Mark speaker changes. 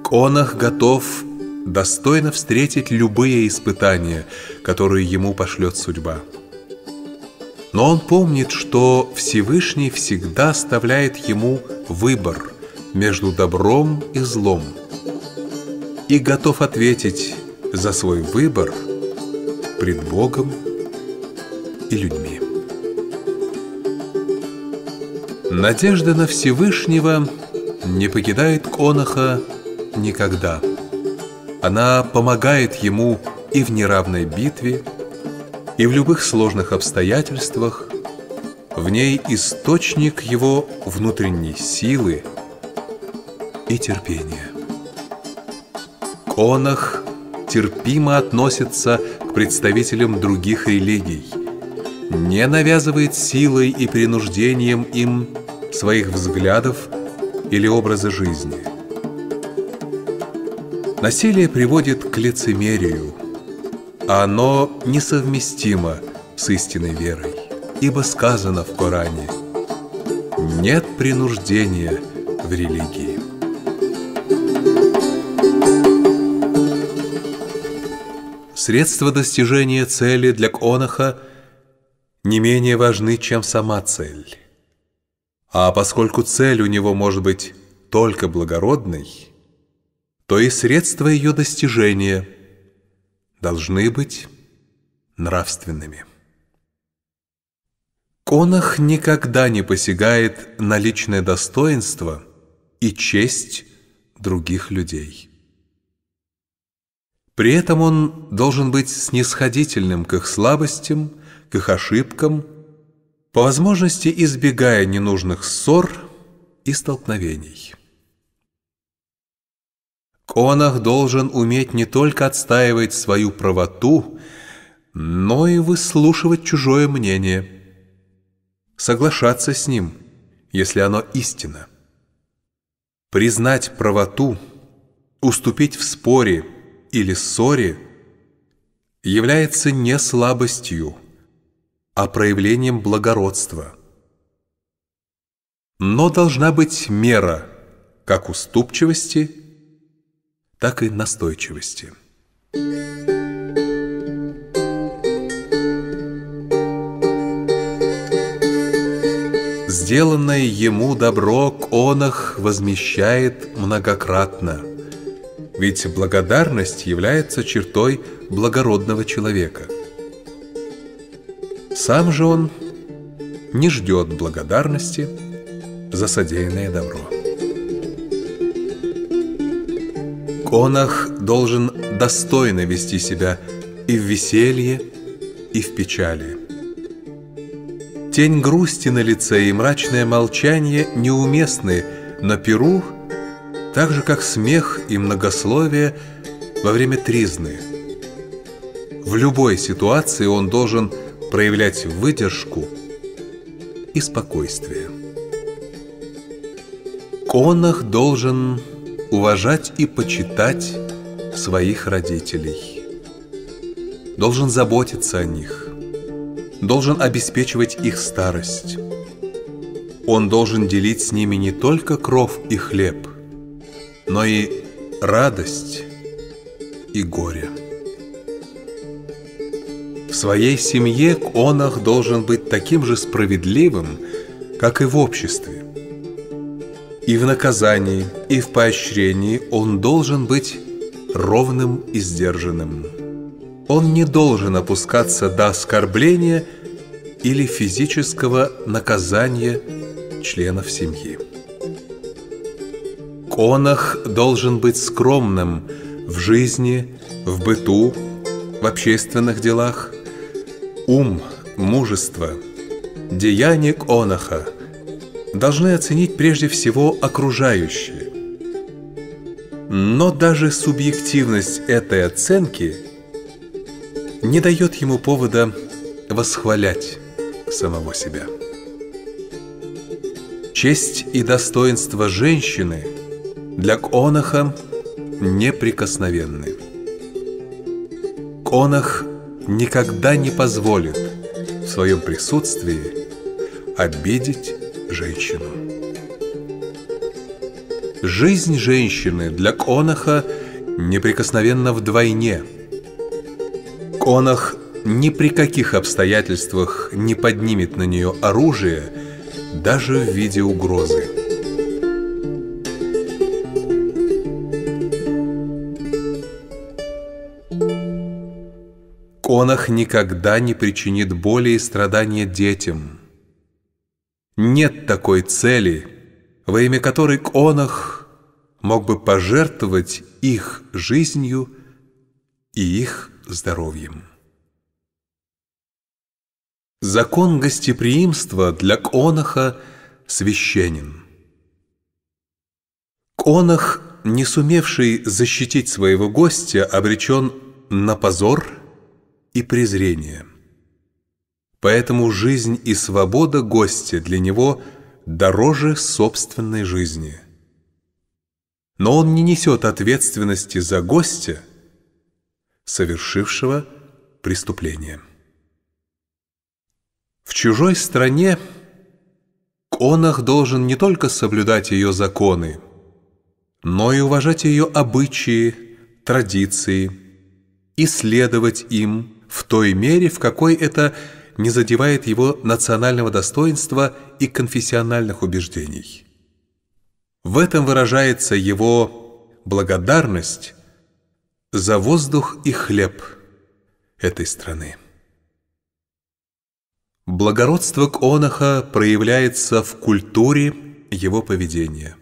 Speaker 1: Конах готов достойно встретить любые испытания, которые ему пошлет судьба. Но он помнит, что Всевышний всегда оставляет ему выбор между добром и злом, и готов ответить за свой выбор пред Богом и людьми. Надежда на Всевышнего не покидает Конаха никогда. Она помогает ему и в неравной битве, и в любых сложных обстоятельствах. В ней источник его внутренней силы и терпения. Конах терпимо относится к представителям других религий, не навязывает силой и принуждением им своих взглядов или образа жизни. Насилие приводит к лицемерию, а оно несовместимо с истинной верой, ибо сказано в Коране: «Нет принуждения в религии». Средства достижения цели для Конаха не менее важны, чем сама цель. А поскольку цель у него может быть только благородной, то и средства ее достижения должны быть нравственными. Конах никогда не посягает на личное достоинство и честь других людей. При этом он должен быть снисходительным к их слабостям, к их ошибкам, по возможности избегая ненужных ссор и столкновений. Конах должен уметь не только отстаивать свою правоту, но и выслушивать чужое мнение, соглашаться с ним, если оно истинно. Признать правоту, уступить в споре или ссоре является не слабостью, а проявлением благородства. Но должна быть мера как уступчивости, так и настойчивости. Сделанное ему добро Конах возмещает многократно, ведь благодарность является чертой благородного человека. Сам же он не ждет благодарности за содеянное добро. Конах должен достойно вести себя и в веселье, и в печали. Тень грусти на лице и мрачное молчание неуместны на пиру, так же, как смех и многословие во время тризны. В любой ситуации он должен проявлять выдержку и спокойствие. Конах должен уважать и почитать своих родителей, должен заботиться о них, должен обеспечивать их старость. Он должен делить с ними не только кров и хлеб, но и радость и горе. В своей семье Конах должен быть таким же справедливым, как и в обществе. И в наказании, и в поощрении он должен быть ровным и сдержанным. Он не должен опускаться до оскорбления или физического наказания членов семьи. Конах должен быть скромным в жизни, в быту, в общественных делах. Ум, мужество, деяния Конаха должны оценить прежде всего окружающие. Но даже субъективность этой оценки не дает ему повода восхвалять самого себя. Честь и достоинство женщины для Конаха неприкосновенны. Конах никогда не позволит в своем присутствии обидеть женщину. Жизнь женщины для Конаха неприкосновенна вдвойне. Конах ни при каких обстоятельствах не поднимет на нее оружие, даже в виде угрозы. Конах никогда не причинит боли и страдания детям. Нет такой цели, во имя которой Конах мог бы пожертвовать их жизнью и их здоровьем. Закон гостеприимства для Конаха священен. Конах, не сумевший защитить своего гостя, обречен на позор и презрение. Поэтому жизнь и свобода гостя для него дороже собственной жизни. Но он не несет ответственности за гостя, совершившего преступление. В чужой стране Конах должен не только соблюдать ее законы, но и уважать ее обычаи, традиции, и следовать им в той мере, в какой это не задевает его национального достоинства и конфессиональных убеждений. В этом выражается его благодарность за воздух и хлеб этой страны. Благородство Конаха проявляется в культуре его поведения.